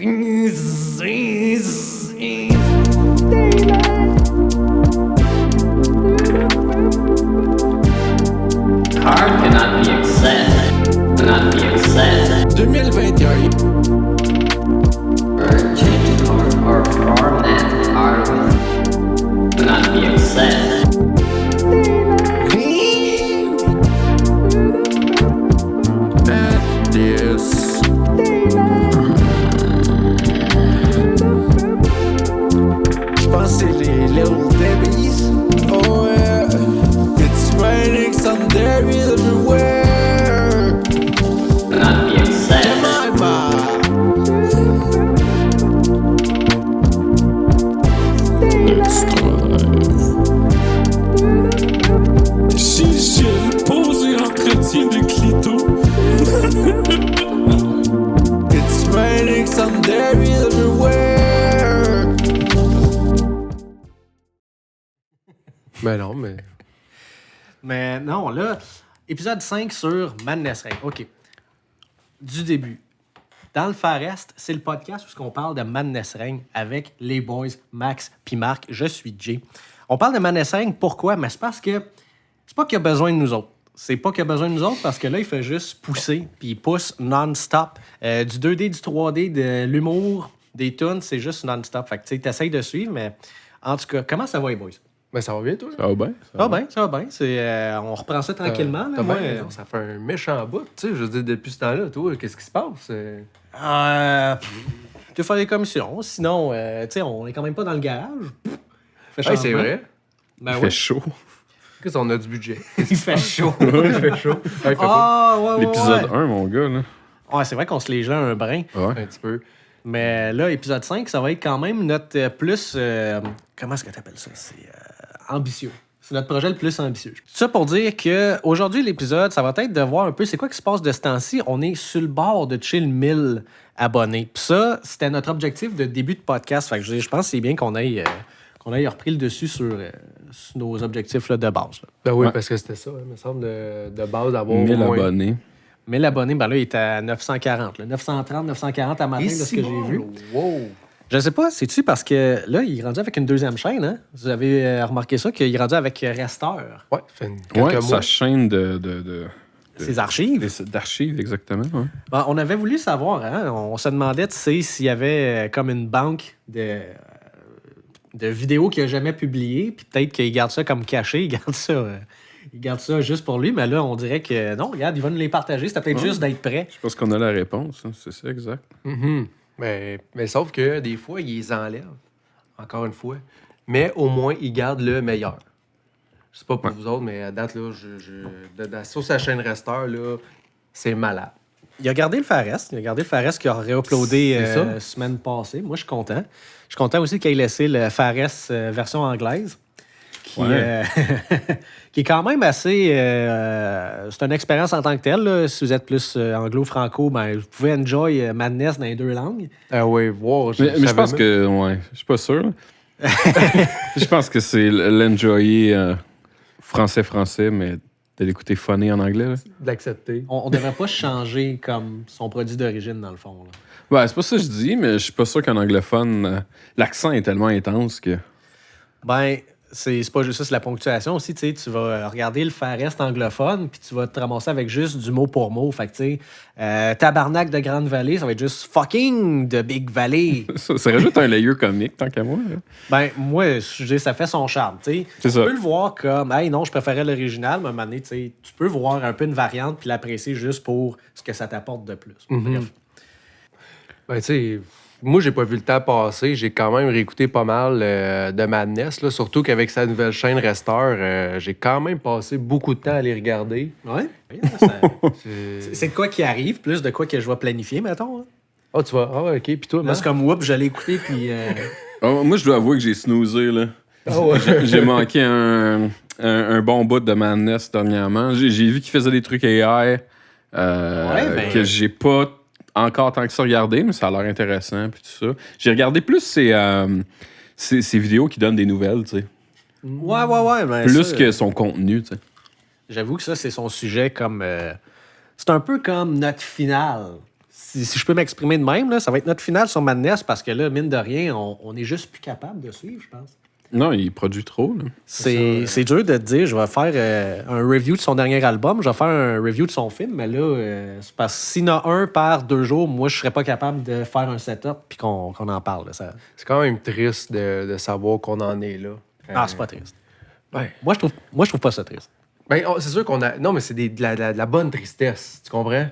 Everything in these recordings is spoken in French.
Hard cannot be accessed. Cannot be accessed. 2021. Or change or format hard cannot be accessed. Yes. Je pense que c'est les Little Debbie's. Oh yeah. It's raining some Debbie's everywhere. Cannot be accessed. Jemima. J'ai posé entretien de clito. It's raining some Debbie's everywhere. Ben non, mais. Mais non, là, épisode 5 sur Madness Ring. OK. Du début. Dans le Far Est, c'est le podcast où on parle de Madness Ring avec les boys Max puis Marc. Je suis Jay. On parle de Madness Ring, pourquoi? Mais c'est parce que c'est pas qu'il a besoin de nous autres. C'est pas qu'il a besoin de nous autres parce que là, il fait juste pousser, puis il pousse non-stop. Du 2D, du 3D, de l'humour, des tunes, c'est juste non-stop. Fait que tu sais, t'essayes de suivre, mais en tout cas, comment ça va, les boys? Ben ça va bien, toi? Ça va bien? Ça va bien. On reprend ça tranquillement. T'as là. bien Moi, raison, ça fait un méchant bout. Tu sais, je veux dire, depuis ce temps-là, toi, qu'est-ce qui se passe? Tu fais des commissions. Sinon, tu sais, on est quand même pas dans le garage. Fait Hey, c'est changement. vrai. Ben Il oui. fait chaud. Qu'est-ce qu'on a du budget? Il fait chaud. Il fait chaud. Ah, il fait Ah, ouais, ouais, L'épisode ouais. 1, mon gars, là. Ouais, c'est vrai qu'on se les gèle un brin. pas Ouais. un petit peu. Mais là, épisode 5, ça va être quand même notre plus... comment est-ce que tu appelles ça? C'est ambitieux. C'est notre projet le plus ambitieux. Tout ça pour dire que aujourd'hui l'épisode, ça va être de voir un peu c'est quoi qui se passe de ce temps-ci. On est sur le bord de chill 1000 abonnés. Puis ça, c'était notre objectif de début de podcast. Fait que je pense que c'est bien qu'on ait repris le dessus sur nos objectifs là, de base. Là. Ben oui, Ouais. parce que c'était ça, il me semble, de base d'avoir 1000 au moins... abonnés. 1000 abonnés, ben là, il est à 940. Là. 930, 940 à matin de ce que j'ai vu. Wow! Je sais pas, c'est-tu parce que là, il est rendu avec une deuxième chaîne, hein? Vous avez remarqué ça, qu'il est rendu avec Resteur, Ouais, ça fait quelques Ouais, mois. sa chaîne de ses archives. d'archives, exactement. Ouais. Ben, on avait voulu savoir, hein? On se demandait, tu sais, s'il y avait comme une banque de vidéos qu'il n'a jamais publiées, puis peut-être qu'il garde ça comme caché, il garde ça juste pour lui, mais là, on dirait que non, regarde, il va nous les partager, c'était peut-être juste d'être prêt. Je pense qu'on a la réponse. Hein. C'est ça, exact. Mhm. Mais sauf que des fois, ils les enlèvent. Encore une fois. Mais au moins, ils gardent le meilleur. Je sais pas pour vous autres, mais à date, là, sur sa chaîne Resteur, là, c'est malade. Il a gardé le Far Est. Il a gardé le Far Est qu'il a réuploadé C'est ça. semaine passée. Moi, je suis content. Je suis content aussi qu'il ait laissé le Far Est version anglaise. Qui, Ouais. qui est quand même assez... c'est une expérience en tant que telle. Là. Si vous êtes plus anglo-franco, ben, vous pouvez enjoy Madness dans les deux langues. Ah oui, wow. Mais je pense que, ouais, je suis pas sûr. là. Je pense que c'est l'enjoyer français-français, mais de l'écouter funny en anglais. Là. De l'accepter. On devrait pas changer comme son produit d'origine, dans le fond. Là. Ouais, c'est pas ça que je dis, mais je suis pas sûr qu'en anglophone, l'accent est tellement intense que. Ben, c'est pas juste ça, c'est la ponctuation aussi. Tu sais, tu vas regarder le Far Est anglophone, puis tu vas te ramasser avec juste du mot pour mot. Fait que, tu sais, tabarnak de Grande-Vallée, ça va être juste fucking de Big Valley. Ça rajoute un layer comique, tant qu'à moi. Là. Ben, moi, je dis, ça fait son charme, tu sais. C'est Tu ça. peux le voir comme, hey, non, je préférais l'original, mais à un moment donné, tu sais, tu peux voir un peu une variante puis l'apprécier juste pour ce que ça t'apporte de plus. Bref. Ben, tu sais, moi, j'ai pas vu le temps passer. J'ai quand même réécouté pas mal de Madness, là, surtout qu'avec sa nouvelle chaîne Resteur, j'ai quand même passé beaucoup de temps à les regarder. Ouais. C'est- C'est de quoi qui arrive, plus de quoi que je vais planifier, mettons. Hein. Ah, tu vois. Ah, ouais, OK. Puis toi, Là, Marc? c'est comme, whoop, je l'ai écouté, puis... Oh, moi, je dois avouer que j'ai snoozé. Là. Ah ouais. J'ai manqué un bon bout de Madness dernièrement. J'ai vu qu'il faisait des trucs AI ben- que j'ai pas encore tant que ça regardé, mais ça a l'air intéressant. Puis tout ça. J'ai regardé plus ces vidéos qui donnent des nouvelles, tu sais. Ouais. Ben, Plus ça, que son contenu, tu sais. J'avoue que ça, c'est son sujet comme... c'est un peu comme notre finale. si je peux m'exprimer de même, là, ça va être notre finale sur Madness parce que là, mine de rien, on est juste plus capable de suivre, je pense. Non, il produit trop. Là. C'est dur de te dire, je vais faire un review de son dernier album, je vais faire un review de son film, mais là, c'est parce que s'il y en a un par 2 jours, moi, je serais pas capable de faire un setup puis qu'on en parle. Là, ça... C'est quand même triste de savoir qu'on en est là. Ah, c'est pas triste. Ouais. Moi, je trouve pas ça triste. Ben, c'est sûr qu'on a. Non, mais c'est de la bonne tristesse. Tu comprends?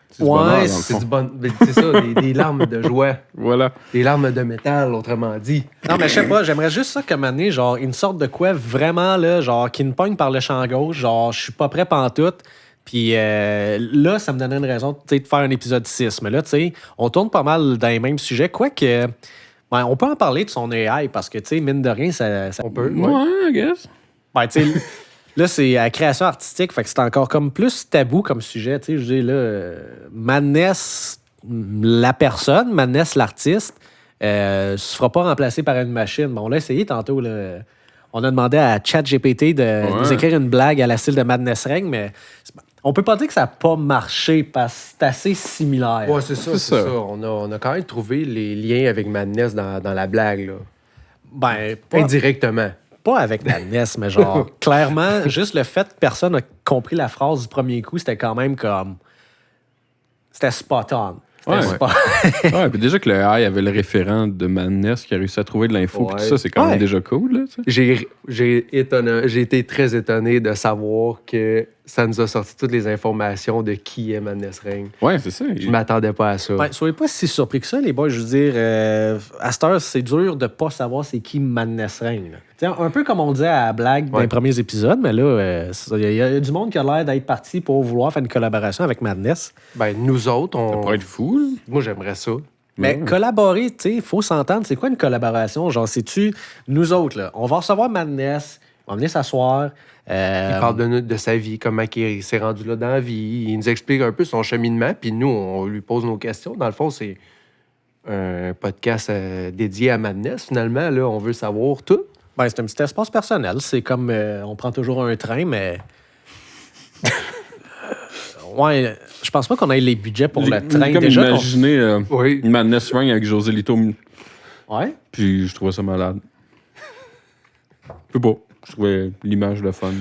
C'est du bonheur, dans le C'est fond. du bon. C'est ça, des larmes de joie. Voilà. Des larmes de métal, autrement dit. Non, mais je sais pas, j'aimerais juste ça comme année, genre, une sorte de quoi vraiment, là, genre, qui me pogne par le champ gauche, genre, je suis pas prêt pantoute. Puis là, ça me donnerait une raison, tu sais, de faire un épisode 6. Mais là, tu sais, on tourne pas mal dans les mêmes sujets, quoique, ben, on peut en parler de son AI, parce que, tu sais, mine de rien, ça... On peut. Ouais, I guess. Ben, tu sais, là, c'est la création artistique, fait que c'est encore comme plus tabou comme sujet, tu sais, je dis là, Madness, la personne, Madness, l'artiste, se fera pas remplacer par une machine. Bon, on l'a essayé tantôt, là. On a demandé à ChatGPT de nous écrire une blague à la style de Madness Ring, mais on peut pas dire que ça n'a pas marché parce que c'est assez similaire. Ouais, c'est ça. On a quand même trouvé les liens avec Madness dans la blague, là. Ben, pas, Indirectement. pas avec Madness, mais genre, clairement, juste le fait que personne n'a compris la phrase du premier coup, c'était quand même comme... C'était spot on. C'était Ouais. spot- Ouais, puis déjà que le AI avait le référent de Madness qui a réussi à trouver de l'info, puis Ouais. tout ça, c'est quand Ouais. même déjà cool. Là, tu sais. J'ai été très étonné de savoir que ça nous a sorti toutes les informations de qui est Madness Ring. Ouais, c'est ça. Je m'attendais pas à ça. Ben, soyez pas si surpris que ça, les boys. Je veux dire, à cette heure, c'est dur de pas savoir c'est qui Madness Ring. Là. T'sais, un peu comme on disait à la blague dans les premiers épisodes, mais là, il y a du monde qui a l'air d'être parti pour vouloir faire une collaboration avec Madness. Ben, nous autres, Ça pourrait être fou. Là. moi, j'aimerais ça. Mais collaborer, tu sais, il faut s'entendre. C'est quoi une collaboration? Genre, sais-tu, nous autres, là, on va recevoir Madness, on va venir s'asseoir. Il parle de sa vie, comment il s'est rendu là dans la vie. Il nous explique un peu son cheminement, puis nous, on lui pose nos questions. Dans le fond, c'est un podcast dédié à Madness, finalement. Là, on veut savoir tout. Ben, c'est un petit espace personnel. C'est comme on prend toujours un train, mais. Ouais, je pense pas qu'on ait les budgets pour le train. Comme Déjà, imaginer Oui. une Madness Ring avec José Lito, Ouais. puis je trouvais ça malade. Je sais pas. Je trouvais l'image de fun.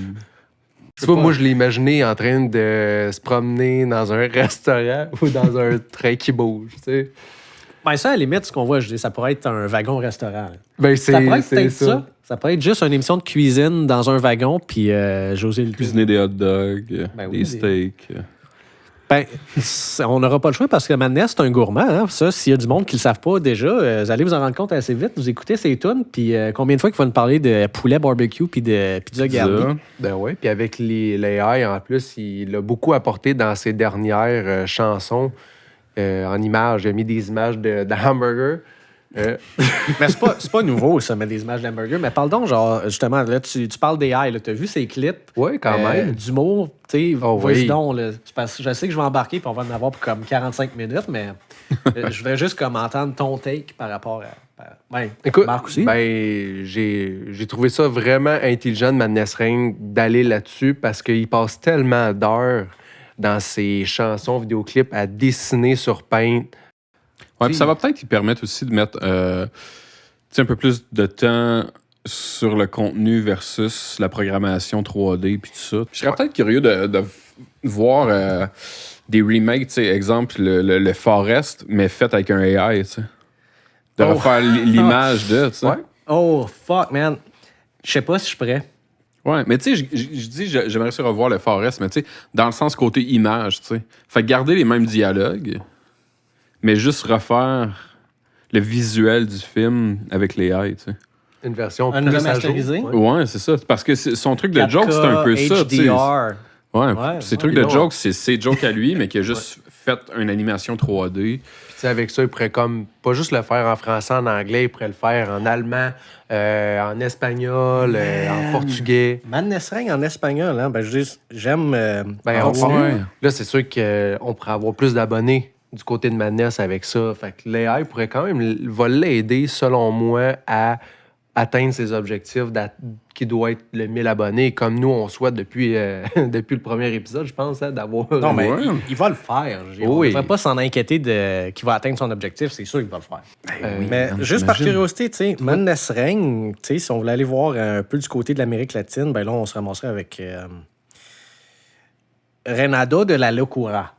Tu vois, moi, je l'ai imaginé en train de se promener dans un restaurant ou dans un train qui bouge, tu sais. Ben, ça, à la limite, ce qu'on voit, je dis, ça pourrait être un wagon-restaurant. Ben, Ça pourrait être c'est peut-être ça. Ça pourrait être juste une émission de cuisine dans un wagon, puis José le Cuisiner des hot dogs, Ben oui, des steaks. Ben, on n'aura pas le choix parce que Madness, c'est un gourmand. Hein? Ça, s'il y a du monde qui ne le savent pas déjà, vous allez vous en rendre compte assez vite. Vous écoutez ses tunes, puis combien de fois qu'il va nous parler de poulet barbecue puis de pizza garnie. Ça. Ben ouais, puis avec les AI, en plus, il a beaucoup apporté dans ses dernières chansons en images. Il a mis des images de hamburger. Mais c'est pas nouveau, ça, mettre des images d'hamburger. Mais parle donc, genre, justement, là, tu parles des AI, tu as vu ces clips Ouais, quand même. d'humour, tu sais, Oh, vas-y oui. donc, là. Parce que je sais que je vais embarquer, puis on va en avoir pour comme 45 minutes, mais je voudrais juste comme entendre ton take par rapport à... Ben, Écoute, Marc aussi. ben, j'ai trouvé ça vraiment intelligent de Madness Ring d'aller là-dessus parce qu'il passe tellement d'heures dans ses chansons, vidéoclips à dessiner sur Paint. Ouais, puis ça va peut-être lui permettre aussi de mettre tu sais, un peu plus de temps sur le contenu versus la programmation 3D puis tout ça. Je serais peut-être curieux de voir des remakes, tu sais, exemple le Forest, mais fait avec un AI, tu sais. De Oh. refaire l'image de, tu sais. Ouais. Oh, fuck, man. Je sais pas si je suis prêt. Ouais, mais tu sais, je dis, j'aimerais ça revoir le Forest, mais tu sais, dans le sens côté image, tu sais. Fait que garder les mêmes dialogues, mais juste refaire le visuel du film avec les AI, tu sais. Une version Une plus remasterisée? à jour. Ouais. Ouais, c'est ça. Parce que son truc de 4K, joke, c'est un peu ça, tu sais. HDR. Ouais, Ouais, ses ouais. trucs Puis de là, joke, c'est ses jokes à lui, mais qui a juste fait une animation 3D. Puis tu sais, avec ça, il pourrait comme pas juste le faire en français, en anglais, il pourrait le faire en allemand, en espagnol, en portugais. Madness Ring en espagnol, hein? Ben, j'aime... Ben, continue. ouais. Là, c'est sûr qu'on pourrait avoir plus d'abonnés du côté de Madness avec ça. Fait que l'AI pourrait quand même va l'aider, selon moi, à atteindre ses objectifs qui doit être le 1000 abonnés, comme nous, on souhaite depuis le premier épisode, je pense, hein, d'avoir... Non, mais Ouais. il va le faire. On Oui. ne devrait pas s'en inquiéter qu'il va atteindre son objectif. C'est sûr qu'il va le faire. oui, Mais man, juste par j'imagine. curiosité, tu sais, Madness Ring, tu sais, si on voulait aller voir un peu du côté de l'Amérique latine, ben là, on se ramasserait avec Renado de la Locura,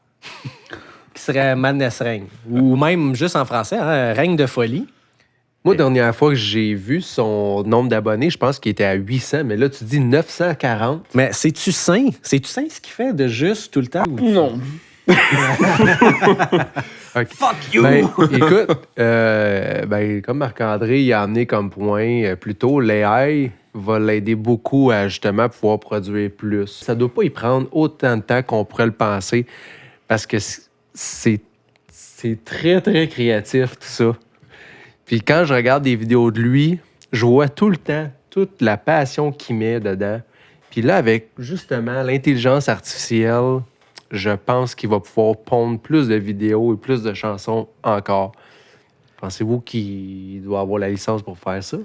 qui serait Madness Ring. Ou même juste en français, hein, Règne de folie. Moi, dernière fois que j'ai vu son nombre d'abonnés, je pense qu'il était à 800, mais là, tu dis 940. Mais c'est-tu sain? C'est-tu sain ce qu'il fait de juste tout le temps? Non. Fuck you! Ben, écoute, comme Marc-André il a amené comme point plus tôt, l'AI va l'aider beaucoup à justement pouvoir produire plus. Ça doit pas y prendre autant de temps qu'on pourrait le penser parce que c'est très, très créatif, tout ça. Puis quand je regarde des vidéos de lui, je vois tout le temps toute la passion qu'il met dedans. Puis là, avec justement l'intelligence artificielle, je pense qu'il va pouvoir pondre plus de vidéos et plus de chansons encore. Pensez-vous qu'il doit avoir la licence pour faire ça?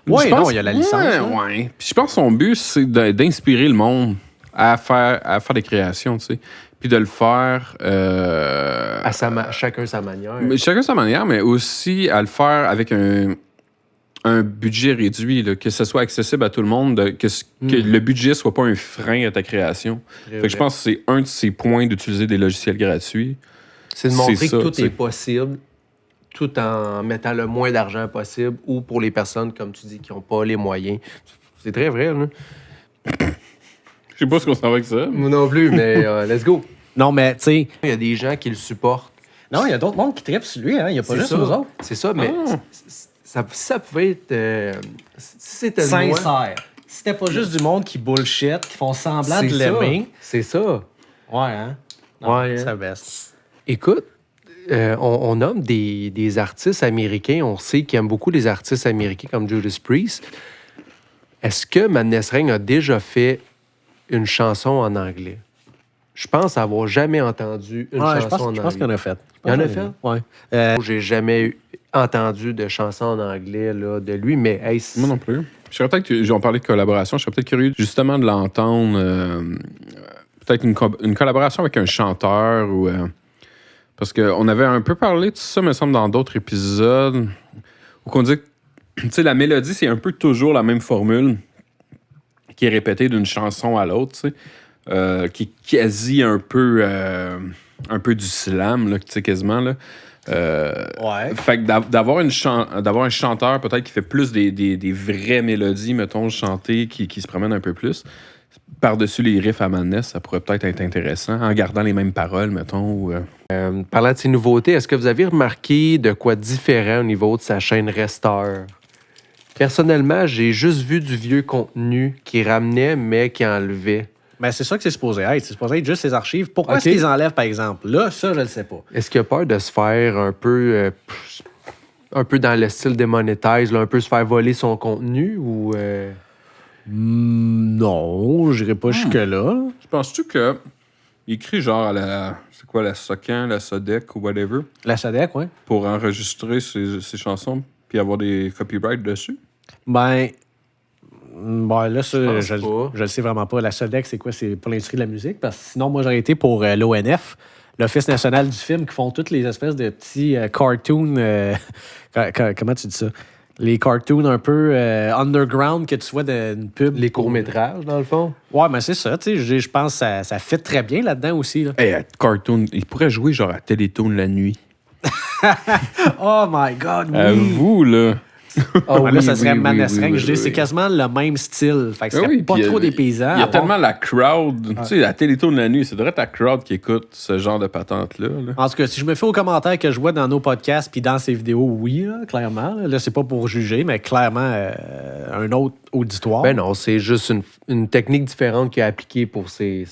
Ouais, Je pense- non, il y a la licence. Ouais, là. ouais. Puis je pense que son but, c'est d'inspirer le monde à faire des créations, tu sais. Puis de le faire... Chacun sa manière. mais chacun sa manière, mais aussi à le faire avec un budget réduit, là, que ce soit accessible à tout le monde, que le budget soit pas un frein à ta création. Fait que je pense que c'est un de ses points d'utiliser des logiciels gratuits. C'est de montrer ça, que tout tu sais. est possible, tout en mettant le moins d'argent possible, ou pour les personnes, comme tu dis, qui n'ont pas les moyens. C'est très vrai, là. Je sais pas ce qu'on s'en va avec ça. Moi non plus, mais let's go. Non, mais tu sais, Il y a des gens qui le supportent. non, il y a d'autres mondes qui trippent sur lui, hein. Il n'y a pas C'est juste ça. nous autres. C'est ça, mais ça pouvait être... si c'était moi... Sincère. C'était pas juste du monde qui bullshit, qui font semblant C'est de ça. l'aimer. C'est ça. Ouais, hein? Non, Ouais, c'est hein. la best. Écoute, on nomme des artistes américains. On sait qu'ils aiment beaucoup les artistes américains comme Judas Priest. Est-ce que Madness Ring a déjà fait une chanson en anglais? Je pense avoir jamais entendu une Ouais, chanson en anglais. je pense qu'il y en a fait. Il y en a fait? Ouais. J'ai jamais entendu de chanson en anglais là, de lui, mais hey, Moi non plus. Je serais peut-être que, on parlait de collaboration, je serais peut-être curieux justement de l'entendre. Peut-être une collaboration avec un chanteur ou. Parce qu'on avait un peu parlé de ça, me semble, dans d'autres épisodes, où on dit que tu sais, la mélodie, c'est un peu toujours la même formule qui est répétée d'une chanson à l'autre, tu sais, qui est quasi un peu du slam, là, tu sais, quasiment. Là. Ouais. Fait que d'avoir un chanteur peut-être qui fait plus des vraies mélodies, mettons, chantées, qui se promènent un peu plus, par-dessus les riffs à Madness, ça pourrait peut-être être intéressant, en gardant les mêmes paroles, mettons. Ou, parlant de ses nouveautés, est-ce que vous avez remarqué de quoi différent au niveau de sa chaîne Resteur? Personnellement, j'ai juste vu du vieux contenu qui ramenait, mais qui enlevait. Ben, c'est ça que c'est supposé être. C'est supposé être juste ses archives. Pourquoi Ok. est-ce qu'ils enlèvent, par exemple? Là, ça, je le sais pas. Est-ce qu'il a peur de se faire un peu dans le style démonétise, là, un peu se faire voler son contenu ou... Non, j'irai pas jusque-là. penses-tu que il écrit genre à la... C'est quoi, la Socan, la Sodec ou whatever, La SADEC, ouais. pour enregistrer ses chansons puis avoir des copyrights dessus? Ben là, ça, pense je pas. le sais vraiment pas. La SODEC, c'est quoi? C'est pour l'industrie de la musique? Parce que sinon, moi, j'aurais été pour l'ONF, l'Office national du film, qui font toutes les espèces de petits cartoons. Comment tu dis ça? Les cartoons un peu underground que tu vois d'une pub. Les courts-métrages, dans le fond? Ouais, mais c'est ça. Tu sais, je pense que ça fit très bien là-dedans aussi. Là. Hey, Cartoon, il pourrait jouer genre à Télétoon la nuit. Oh my God, oui! À vous, là! Ouais, là, ça serait Madness Ring. Je dis, c'est quasement le même style. Fait que ce serait pas puis trop des paysans. Il y a à part- tellement la crowd. Tu sais, la Télétoon de la nuit, c'est vrai ta crowd qui écoute ce genre de patente-là. Là. En tout cas, si je me fais aux commentaires que je vois dans nos podcasts puis dans ces vidéos, oui, là, clairement. Là, c'est pas pour juger, mais clairement, un autre auditoire. Ben non, c'est juste une technique différente qu'il a appliquée pour ces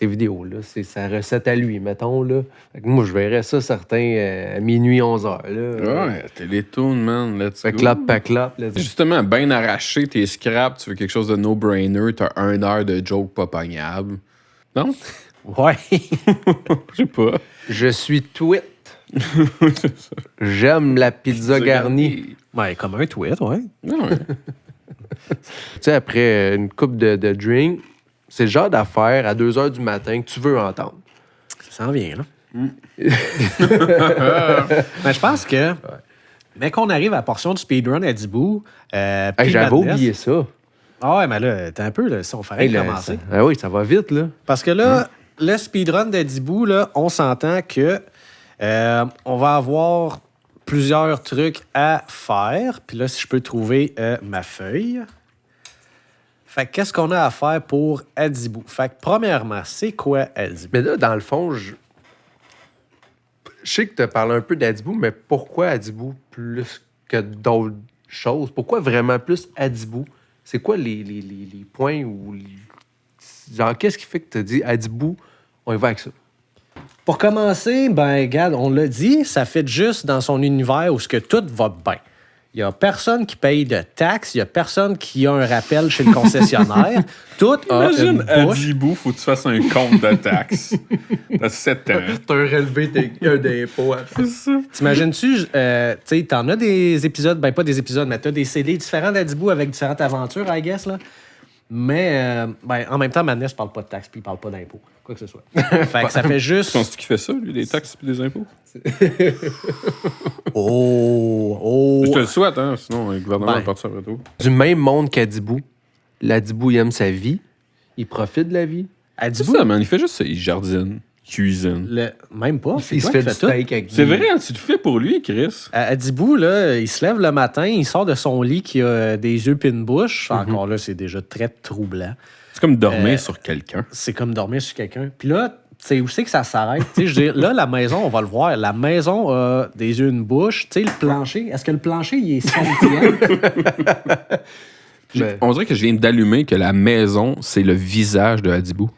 vidéos-là. C'est sa recette à lui, mettons. Là. Fait que moi, je verrais ça, certains, à minuit, 11h. Là. Ouais, Télétoon, man, let's Fait go. clap, pas clap. let's go. Justement, bien arraché tes scraps, tu veux quelque chose de no-brainer, t'as 1 heure de joke pas pognable. Non? Ouais. Je sais pas. Je suis tweet. J'aime la pizza garnie. Ouais, comme un tweet, ouais. Non, ouais. sais, après une coupe de drink, c'est le genre d'affaire à 2 h du matin que tu veux entendre. Ça s'en vient, là. Mais je pense que, mais qu'on arrive à la portion du speedrun à Dibou, J'avais oublié ça. Ah ouais, mais là, t'es un peu, là, si on ferait commencer. Ah oui, ça va vite, là. Parce que là, le speedrun de Dibou, là, on s'entend que on va avoir plusieurs trucs à faire. Puis là, si je peux trouver ma feuille. Fait que qu'est-ce qu'on a à faire pour Adibou? Fait que premièrement, c'est quoi Adibou? Mais là, dans le fond, je sais que tu as parlé un peu d'Adibou, mais pourquoi Adibou plus que d'autres choses? Pourquoi vraiment plus Adibou? C'est quoi les points où... Genre, qu'est-ce qui fait que tu as dit Adibou, on y va avec ça? Pour commencer, ben, regarde, on l'a dit, ça fait juste dans son univers où ce que tout va bien. Il n'y a personne qui paye de taxes, il n'y a personne qui a un rappel chez le concessionnaire. Tout a une Imagine, à bouche. Dibou, faut que tu fasses un compte de taxes. T'as 7 ans. T'as relevé d'impôts. T'imagines-tu, tu sais, t'en as des épisodes, ben pas des épisodes, mais t'as des CD différents d'Adibou avec différentes aventures, I guess, là. Mais, ben, en même temps, Madness parle pas de taxes puis il parle pas d'impôts. Quoi que ce soit. Fait que ça fait juste... Penses-tu qu'il fait ça, lui, des taxes et des impôts? Oh! Je te le souhaite, hein? Sinon, le gouvernement Ben. va partir sur retour. Du même monde qu'Adibou, l'Adibou, il aime sa vie. Il profite de la vie. C'est Adibou, ça, man. Il fait juste ça. Il jardine, cuisine. même pas. C'est Il se toi fait qui du fais tout. steak avec C'est vrai, hein, tu le fais pour lui, Chris. Adibou, là, il se lève le matin, il sort de son lit qui a des yeux pis une bouche. Encore là, c'est déjà très troublant. C'est comme dormir sur quelqu'un. C'est comme dormir sur quelqu'un. Puis là, tu sais, où c'est que ça s'arrête? Tu sais, je veux dire, là, la maison, on va le voir, la maison a des yeux, une bouche. Tu sais, le plancher, est-ce que le plancher, il est sentiel? Ben, On dirait que je viens d'allumer que la maison, c'est le visage de Adibou.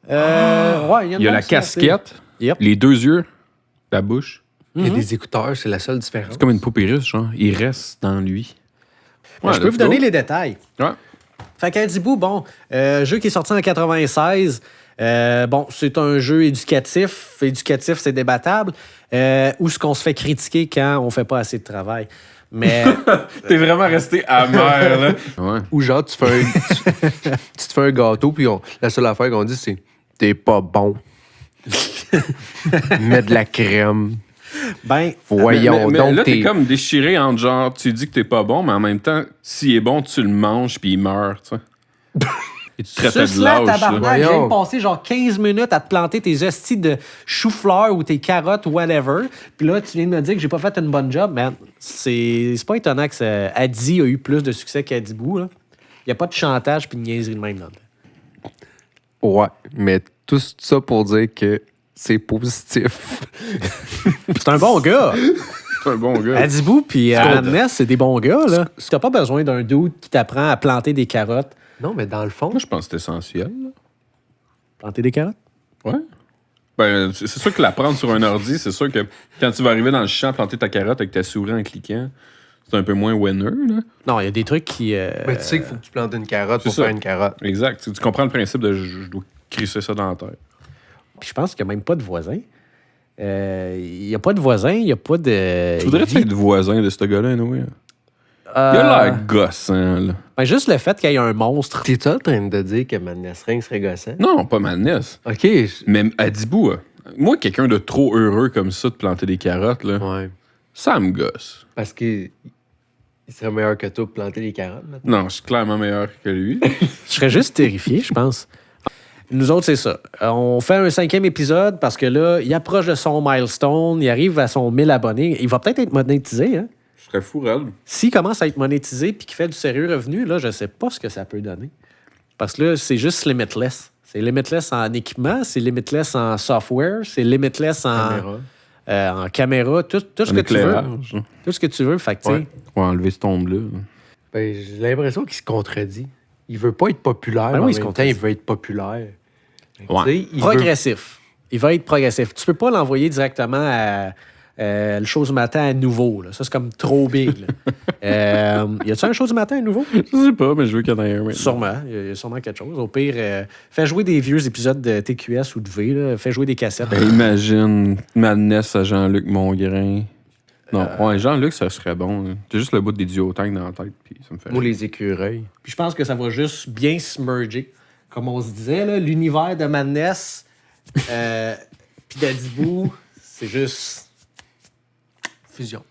Ouais, Il y a la casquette, Yep. les 2 yeux, la bouche. il y a des écouteurs, c'est la seule différence. C'est comme une poupée russe, genre. Il reste dans lui. Je peux vous donner les détails. Ouais. Fait qu'Adibou, bon, jeu qui est sorti en 96. Bon, c'est un jeu éducatif. Éducatif, c'est débattable. Où est-ce qu'on se fait critiquer quand on fait pas assez de travail. Mais T'es vraiment resté amer, là. Ouais. Ou genre, tu te fais un gâteau, puis la seule affaire qu'on dit, c'est « T'es pas bon. » Mets de la crème. ben, Voyons mais donc, là, t'es t'es... comme déchiré entre genre, tu dis que t'es pas bon, mais en même temps, s'il est bon, tu le manges puis il meurt, tu sais. Il te traite de cela, lâche, là. tabarnak, j'ai Voyons. passé genre 15 minutes à te planter tes hosties de chou-fleur ou tes carottes ou whatever. Puis là, tu viens de me dire que j'ai pas fait une bonne job. Man, c'est pas étonnant que Adi a eu plus de succès qu'Adibou. Il n'y a pas de chantage puis de niaiserie de même là. Ouais, mais tout ça pour dire que c'est positif. C'est un bon gars. C'est un bon gars. Adibou puis Madness, c'est des bons gars. Là. T'as pas besoin d'un dude qui t'apprend à planter des carottes. Non, mais dans le fond, Moi, je pense que c'est essentiel, là. Planter des carottes? Ouais. Ben, c'est sûr que l'apprendre sur un ordi, c'est sûr que quand tu vas arriver dans le champ, planter ta carotte avec ta souris en cliquant, c'est un peu moins winner, là. Non, il y a des trucs qui... ben, tu sais qu'il faut que tu plantes une carotte pour c'est ça. faire une carotte. Exact. Tu comprends le principe de je dois crisser ça dans la terre. Puis je pense qu'il n'y a même pas de voisins. Il n'y a pas de voisins, il n'y a pas de... Tu voudrais-tu être voisin de ce gars-là, Noé? Il a l'air gossant, là. Ben, juste le fait qu'il y ait un monstre. T'es-tu en train de dire que Madness Ring serait gossant? Non, pas Madness. OK. Mais Adibou, moi, quelqu'un de trop heureux comme ça de planter des carottes, là, Ouais. ça me gosse. Parce qu'il serait meilleur que toi pour planter des carottes, maintenant. Non, je suis clairement meilleur que lui. Je serais juste terrifié, je pense. Nous autres, c'est ça. On fait un 5e épisode parce que là, il approche de son milestone, il arrive à son 1000 abonnés. Il va peut-être être monétisé, hein? Je serais fou, Red. S'il commence à être monétisé puis qu'il fait du sérieux revenu, là, je sais pas ce que ça peut donner. Parce que là, c'est juste limitless. C'est limitless en équipement, c'est limitless en software, c'est limitless en caméra, tout ce que tu veux. Tout ce que tu veux. Fait que, tu sais, Ouais. On va enlever ce tombe-là. Ben, j'ai l'impression qu'il se contredit. Il veut pas être populaire, Ben mais oui, il en se même temps, contredit. il veut être populaire. Fait que, Ouais. tu sais, il veut- progressif. Il va être progressif. Tu peux pas l'envoyer directement à le show du matin à nouveau. Là. Ça, c'est comme trop big. Là. Y a-tu un show du matin à nouveau? Je sais pas, mais je veux qu'il y en ait un maintenant. Sûrement. Il y a sûrement quelque chose. Au pire, fais jouer des vieux épisodes de TQS ou de V. Là. Fais jouer des cassettes. Ben, imagine Madness à Jean-Luc Mongrain. Non, ouais, Jean-Luc, ça serait bon. Hein. J'ai juste le bout des duotanks dans la tête, puis ça me fait. Moi, les écureuils. Puis je pense que ça va juste bien se merger. Comme on se disait, là, l'univers de Madness puis d'Adibou, c'est juste fusion.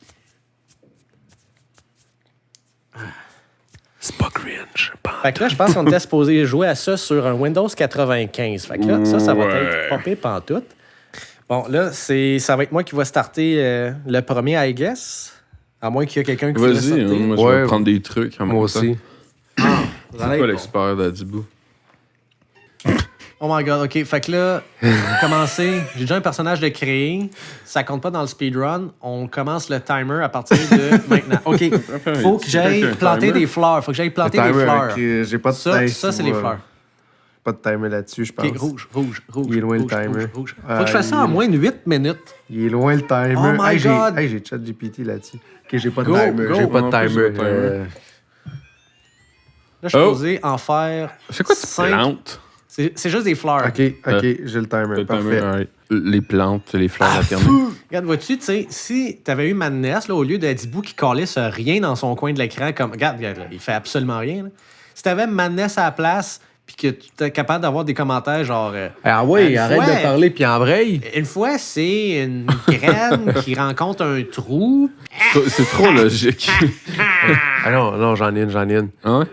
C'est pas cringe. Fait que là, je pense qu'on était supposé jouer à ça sur un Windows 95. Fait que là, ça va être popé pantoute. Bon, là, ça va être moi qui va starter le premier, I guess. À moins qu'il y ait quelqu'un qui veut Vas-y, starter. hein, moi, je vais prendre des trucs. En Moi même aussi. temps. Vous C'est allez quoi être l'expert d'Adibou? Oh my god, ok. Fait que là, commencer. J'ai déjà un personnage de créer. Ça compte pas dans le speedrun. On commence le timer à partir de maintenant. Ok. Faut que j'aille planter des fleurs. Faut que j'aille planter des fleurs. J'ai pas de Ça, time, ça c'est les fleurs. Pas de timer là-dessus, je pense. Ok, rouge. Il est loin le rouge, timer. rouge. Faut que je fasse ça en moins de 8 minutes. Il est loin le timer. Oh my God. J'ai ChatGPT là-dessus. Ok, j'ai pas de Go, timer. go. J'ai pas de Non plus, j'ai timer. pas de timer. Là, je suis Oh. posé en faire. C'est quoi tu 5. plantes? C'est juste des fleurs. Ok, j'ai le timer. Le Parfait. timer, alright. Les plantes, les fleurs alternées. Regarde, vois-tu, tu sais, si t'avais eu Madness, là, au lieu d'Adibou qui calisse rien dans son coin de l'écran, comme. Regarde, là, il fait absolument rien. Là. Si t'avais Madness à la place, puis que tu étais capable d'avoir des commentaires genre. Ah oui, Une arrête fois- de parler puis embraye. Une fois, c'est une graine qui rencontre un trou. C'est trop logique. Ah non, j'en ai une. Ah ouais?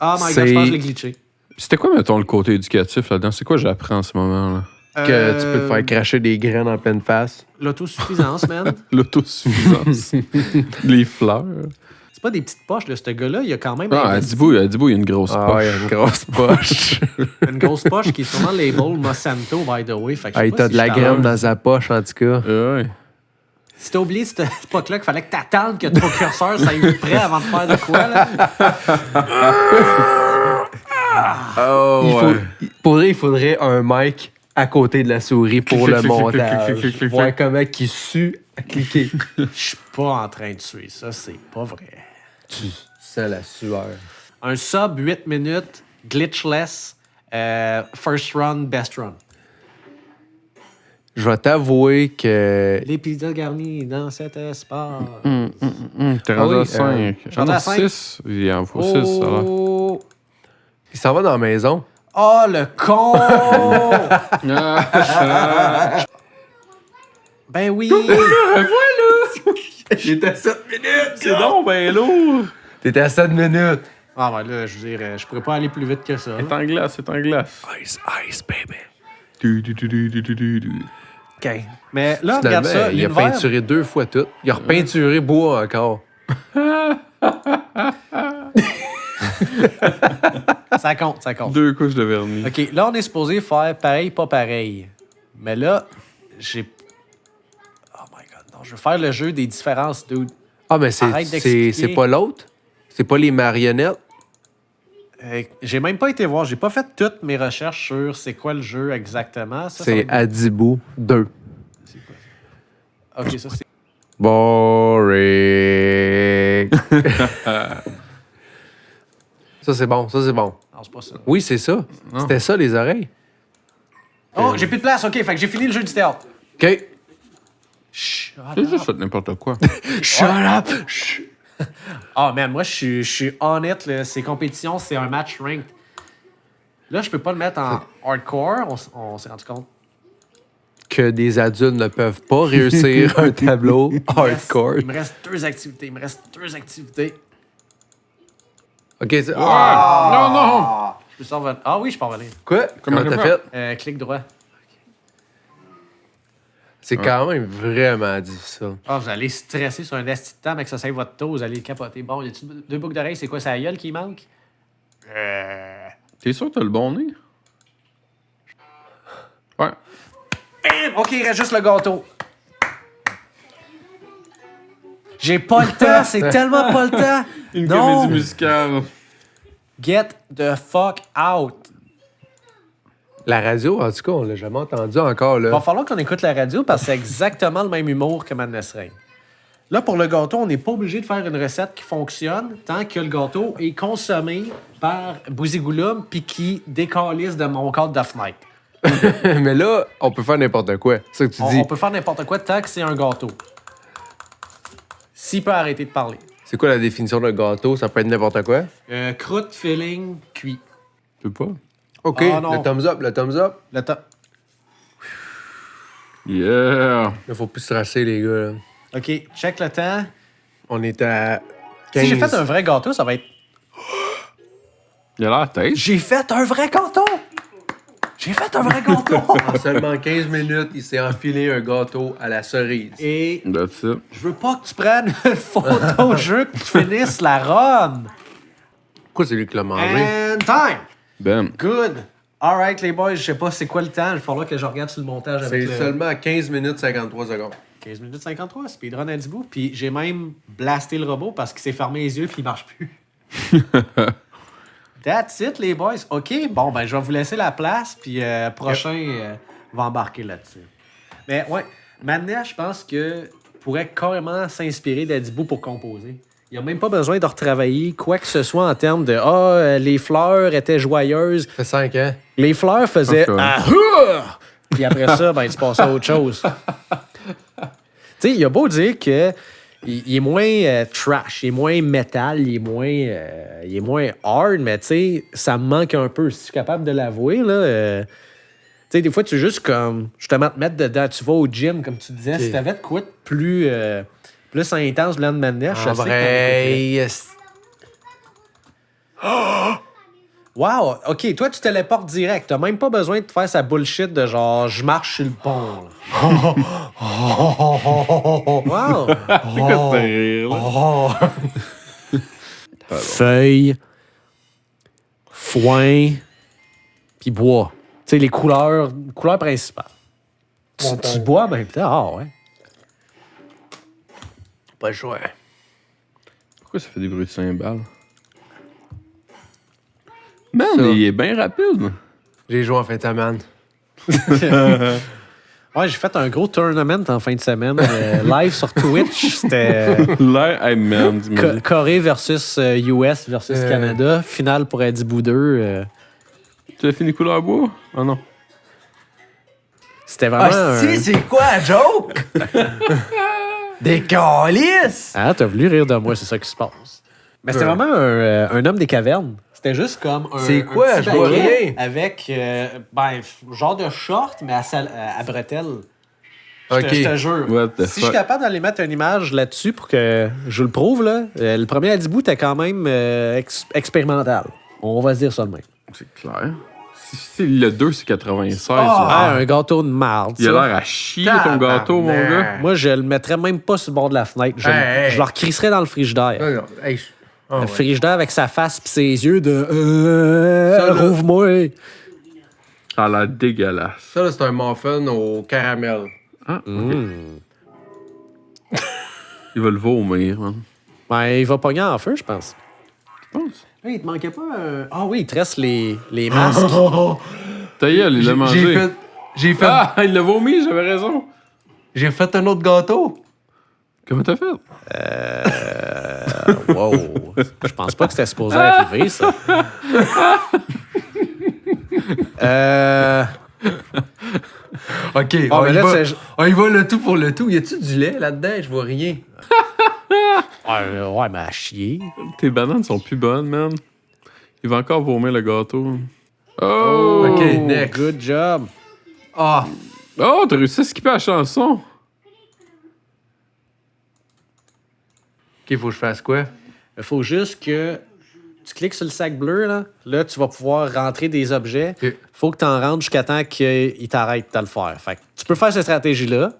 Oh my god, C'est- je pense que je l'ai glitché. C'était quoi, mettons, le côté éducatif là-dedans? C'est quoi j'apprends en ce moment-là? Que tu peux te faire cracher des graines en pleine face. L'autosuffisance, man. L'autosuffisance. Les fleurs. C'est pas des petites poches, là. Ce gars-là, il a quand même Ah, investi Adibou, il y a une grosse Ah poche. ouais, une grosse poche. une grosse poche qui est sûrement label Monsanto, by the way. Fait que je sais Hey, pas t'as si de la je t'en- graine dans sa poche, en tout cas. Ouais. Si t'as oublié cette époque-là qu'il fallait que t'attendes que ton curseur soit prêt avant de faire de quoi, là. Oh, il faudrait un mic à côté de la souris pour le montage. Voir comment il sue à cliquer. Je suis pas en train de suivre ça, c'est pas vrai. Tu sens la sueur. Un sub 8 minutes, glitchless, first run, best run. Je vais t'avouer que... Les pizzas garnies dans cet espace. T'es rendu oui, à 5. je suis rendu à 5. 6. Il en faut 6, alors. Oh! Il s'en va dans la maison. Oh, le con! Ben oui! J'étais à 7 minutes! C'est donc ben lourd. T'étais à 7 minutes. Ah, ben là, je veux dire, je pourrais pas aller plus vite que ça. là. C'est en glace, c'est en glace. Ice, baby. OK. Mais là, regarde Finalement, ça. il a l'univers- peinturé 2 fois tout. Il a repeinturé bois encore. Ça compte, ça compte. 2 couches de vernis. OK, là, on est supposé faire pareil, pas pareil. Mais là, j'ai... Oh my God, non. Je veux faire le jeu des différences, dude. Ah, mais Arrête d'expliquer. c'est pas l'autre? C'est pas les marionnettes? J'ai même pas été voir. J'ai pas fait toutes mes recherches sur c'est quoi le jeu exactement. Ça, ça C'est va être- Adibou 2. OK, ça, c'est... Boring. Ça, c'est bon. Non, c'est pas ça. Oui, c'est ça. C'était ça, les oreilles. Oh, j'ai plus de place. OK, fait que j'ai fini le jeu du théâtre. OK. Chut. C'est juste fait n'importe quoi. Shut up! Chut. Ah, man, moi, je suis honnête. Là, ces compétitions, c'est un match ranked. Là, je peux pas le mettre en hardcore. On s'est rendu compte. Que des adultes ne peuvent pas réussir un tableau hardcore. Il me reste 2 activités. OK, c'est... Non, non! Je peux s'en revenir. Ah oui, je peux en revenir. Quoi? Comment Comment t'as faire? fait? Clic droit. C'est quand même vraiment difficile. Ah, vous allez stresser sur un esti de temps, mais que ça save votre taux, vous allez capoter. Bon, y a-tu 2 boucles d'oreilles? C'est quoi, c'est la gueule qui manque? T'es sûr que t'as le bon nez? Ouais. Bam! OK, il reste juste le gâteau. J'ai pas le temps, c'est tellement pas le temps. Une Non. comédie musicale. Get the fuck out. La radio, en tout cas, on l'a jamais entendu encore, Il va là. falloir qu'on écoute la radio parce que c'est exactement le même humour que Madness Reign. Là, pour le gâteau, on n'est pas obligé de faire une recette qui fonctionne tant que le gâteau est consommé par Bouzigouloum puis qui décalisse de mon cadre de fenêtre. Mais là, on peut faire n'importe quoi. C'est ça que tu dis. On peut faire n'importe quoi tant que c'est un gâteau. s'il peut arrêter de parler. C'est quoi la définition d'un gâteau? Ça peut être n'importe quoi. Croûte, filling, cuit. Tu peux pas? OK, Ah, non. le thumbs up, le thumbs up. Le temps. Yeah! Il faut plus se rasser, les gars. Là. OK, check le temps. On est à 15. Si j'ai fait un vrai gâteau, ça va être... Il a l'air tête. J'ai fait un vrai gâteau! J'ai fait un vrai gâteau! En seulement 15 minutes, il s'est enfilé un gâteau à la cerise. Et That's it. je veux pas que tu prennes une photo au jeu que tu finisses la run. Pourquoi c'est lui qui l'a mangé? And time! Ben. Good! Alright, les boys, je sais pas c'est quoi le temps. Il va falloir que je regarde sur le montage avec C'est le... seulement 15 minutes 53 secondes. 15 minutes 53, speedrun à 10 bouts. Puis j'ai même blasté le robot parce qu'il s'est fermé les yeux puis il marche plus. That's it, les boys. OK, bon, ben je vais vous laisser la place puis prochain va embarquer là-dessus. Mais ouais, maintenant, je pense que pourrait carrément s'inspirer d'Adibou pour composer. Il n'a même pas besoin de retravailler quoi que ce soit en termes de « Ah, les fleurs étaient joyeuses. Ça fait 5 ans. » Les fleurs faisaient Ok. « Ah! » Puis après ça, ben, il se passait à autre chose. Tu sais, il a beau dire que il est moins trash, il est moins métal, il est moins hard, mais tu sais, ça me manque un peu. Si je suis capable de l'avouer, là... tu sais, des fois, tu veux juste comme, justement, te mettre dedans. Tu vas au gym, comme tu disais. Ok. Si t'avais de quoi de plus intense, Bland Madness, je En sais que vrai, wow! OK, toi, tu téléportes direct. T'as même pas besoin de faire sa bullshit de genre, je marche sur le pont. Là. Wow! C'est quoi ce rire, là? Feuilles, foin, puis bois. Tu sais, les couleurs principales. Tu bois en même temps? Ah ouais. pas le choix. Pourquoi ça fait des bruits de cymbales? Man, Ça. il est bien rapide. J'ai joué en fin de semaine. Ouais, j'ai fait un gros tournament en fin de semaine. Live sur Twitch. C'était Là, hey man, dis-moi. Corée versus US versus Canada. Finale pour Adibou 2. Tu as fini couleur bois? Ah non. C'était vraiment c'est quoi la joke? Des calices! Ah, t'as voulu rire de moi, c'est ça qui se passe. Mais c'était vraiment un homme des cavernes. C'était juste comme un. C'est quoi? un petit Je vois baguette rien. avec, genre de short, mais à bretelles. Ok. Je te jure. What the Si je suis fuck? capable d'aller mettre une image là-dessus pour que je vous le prouve, là, le premier Adibou était quand même expérimental. On va se dire ça de même. C'est clair. Si le 2, c'est 96. Ah, un gâteau de marde. Il a ça. l'air à chier ton gâteau, mon gars. Moi, je le mettrais même pas sur le bord de la fenêtre. Je le recrisserais dans le frigidaire. Non, non. Hey, Le frigidaire avec sa face pis ses yeux de Ça, là. rouvre-moi. Ça a l'air dégueulasse. Ça, là, c'est un muffin au caramel. Ah, ok. Il va le vomir, man. Ben, il va pogner en feu, je pense. Je pense. Hey, il te manquait pas un... Ah oui, il te reste les masques. Ta gueule, il l'a mangé. J'ai fait, Ah, il l'a vomi, j'avais raison. j'ai fait un autre gâteau. Comment t'as fait? Wow. Je pense pas que c'était supposé arriver, ça. OK, Oh, on, mais y là, va, c'est- on y va le tout pour le tout. Y a-tu du lait là-dedans? Je vois rien. Ouais, mais à chier. Tes bananes sont plus bonnes, man. Il va encore vomir le gâteau. Oh! OK, next. Good job. Ah, Oh, t'as réussi à skipper la chanson. OK, faut que je fasse quoi? Il faut juste que tu cliques sur le sac bleu, là. Là, tu vas pouvoir rentrer des objets. Ok. Faut que tu en rentres jusqu'à temps qu'il t'arrête de le faire. Fait que tu peux faire cette stratégie-là.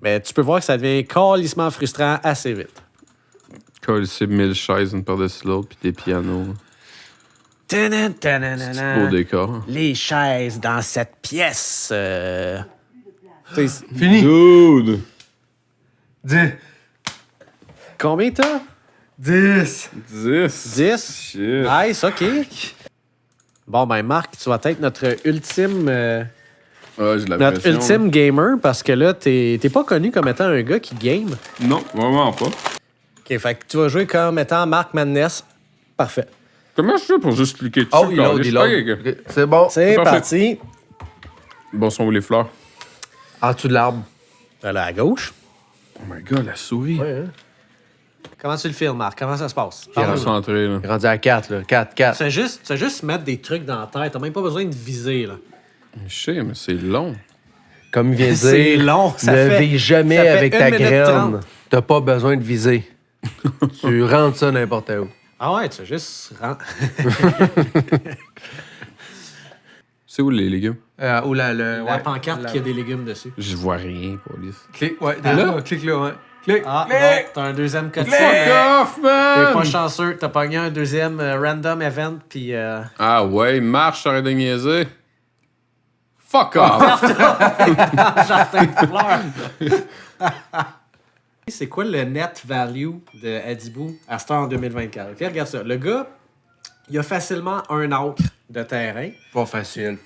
Mais tu peux voir que ça devient calissement frustrant assez vite. Coller 1000 chaises une par-dessus l'autre, puis des pianos. C'est beau décor. Les chaises dans cette pièce. Tu sais, Fini. Dude! 10. combien t'as? 10. 10. 10. Shit. Nice, OK. Bon, ben, Marc, tu vas être notre ultime J'ai de la Notre pression, ultime gamer, parce que là, t'es pas connu comme étant un gars qui game. là. Non, vraiment pas. OK, fait que tu vas jouer comme étant Mark Madness. Parfait. Comment je fais pour juste cliquer dessus? Oh, il load, câlisse? il load. Ok, ok. Ok, c'est bon. C'est parfait. parti. Bon, sont où les fleurs? En dessous de l'arbre. Là, à gauche. Oh my god, la souris. Ouais, hein? Comment tu le filmes, Marc? Comment ça se passe? Pas Parle-nous. concentré, là. Il est rendu à 4, là. 4. Tu fais juste mettre des trucs dans la tête. T'as même pas besoin de viser, là. Je sais, mais c'est long. Comme il vient de C'est dire, long, ça ne fait- vise jamais ça fait avec 1 ta minute graine. 30. T'as pas besoin de viser. Tu rentres ça n'importe où. Ah ouais, tu fais juste... C'est où les légumes? Ou la La pancarte qui a des légumes dessus. Je vois rien, police. Clique, ouais, là, clique là, ouais. Clique, Ah, clique. non, t'as un deuxième quotidien. Fuck off, T'es man! pas chanceux. T'as pogné un deuxième random event, puis... Ah ouais, marche, arrête de niaiser. Fuck off! jardin de fleurs. C'est quoi le net value de Adibou à cette heure en 2024? Ok, regarde ça. Le gars, il a facilement 1 acre de terrain. Pas facile.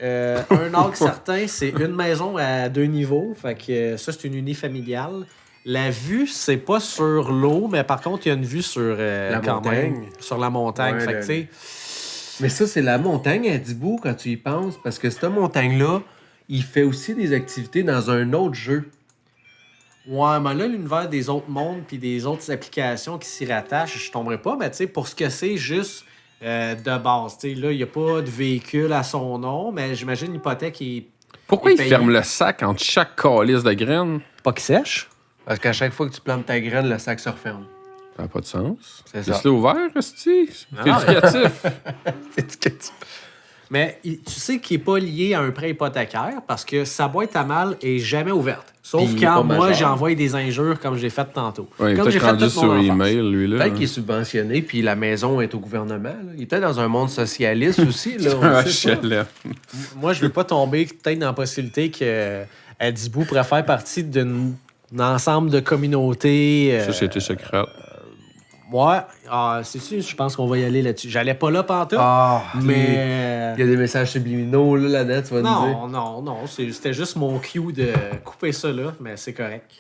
Un acre certain, c'est une maison à 2 niveaux. Fait que ça, c'est une unifamiliale. La vue, c'est pas sur l'eau, mais par contre, il y a une vue sur quand montagne. même, sur la montagne. Ouais, fait que, tu sais, Mais ça, c'est la montagne à Dibou quand tu y penses, parce que cette montagne-là, il fait aussi des activités dans un autre jeu. ouais, mais là, l'univers des autres mondes puis des autres applications qui s'y rattachent, je tomberai pas, mais tu sais, pour ce que c'est juste de base, tu sais, là, il n'y a pas de véhicule à son nom, mais j'imagine l'hypothèque est Pourquoi est il payée. ferme le sac entre chaque calice de graines? Pas qui sèche. Parce qu'à chaque fois que tu plantes ta graine, le sac se referme. Ça n'a pas de sens. C'est ça. Laisse-le ouvert, Esti. C'est Ah, éducatif. Mais tu sais qu'il n'est pas lié à un prêt hypothécaire parce que sa boîte à mal est jamais ouverte. Sauf Puis il est quand pas moi, majeur. j'envoie des injures comme j'ai fait tantôt. Ouais, il est comme j'ai peut-être fait rendu toute sur mon enfance. email, lui, là. Peut-être qu'il est subventionné, puis la maison est au gouvernement. Là. Il est peut-être dans un monde socialiste aussi. Là, on Un le sait pas. HLM. Moi, je veux pas tomber peut-être dans la possibilité que Adibou pourrait faire partie d'un ensemble de communautés. Société secrète. Ouais, c'est-tu, je pense qu'on va y aller là-dessus. J'allais pas là pantoute, Ah, mais... il y a des messages subliminaux là, là-dedans, tu vas nous dire. Non, c'était juste mon cue de couper ça là, mais c'est correct.